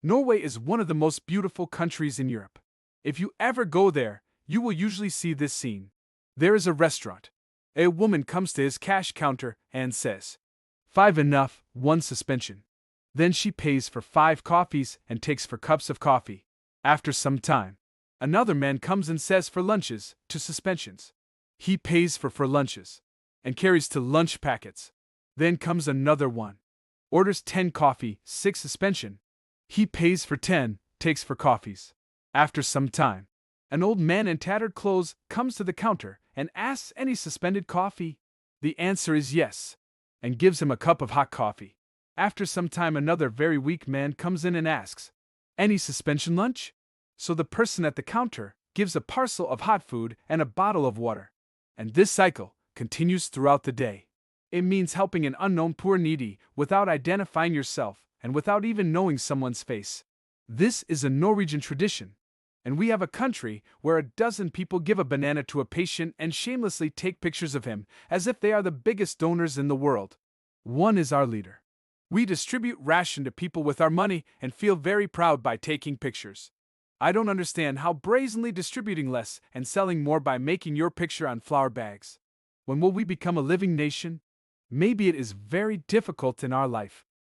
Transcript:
Norway is one of the most beautiful countries in Europe. If you ever go there, you will usually see this scene. There is a restaurant. A woman comes to his cash counter and says, "Five enough, one suspension." Then she pays for 5 coffees and takes 4 cups of coffee. After some time, another man comes and says for lunches, 2 suspensions. He pays for 4 lunches and carries 2 lunch packets. Then comes another one, orders 10 coffee, 6 suspension. He pays for 10, takes 4 coffees. After some time, an old man in tattered clothes comes to the counter and asks any suspended coffee. The answer is yes, and gives him a cup of hot coffee. After some time, another very weak man comes in and asks, "Any suspension lunch?" So the person at the counter gives a parcel of hot food and a bottle of water. And this cycle continues throughout the day. It means helping an unknown poor needy without identifying yourself and without even knowing someone's face. This is a Norwegian tradition. And we have a country where 12 people give a banana to a patient and shamelessly take pictures of him as if they are the biggest donors in the world. One is our leader. We distribute ration to people with our money and feel very proud by taking pictures. I don't understand how brazenly distributing less and selling more by making your picture on flour bags. When will we become a living nation? Maybe it is very difficult in our life.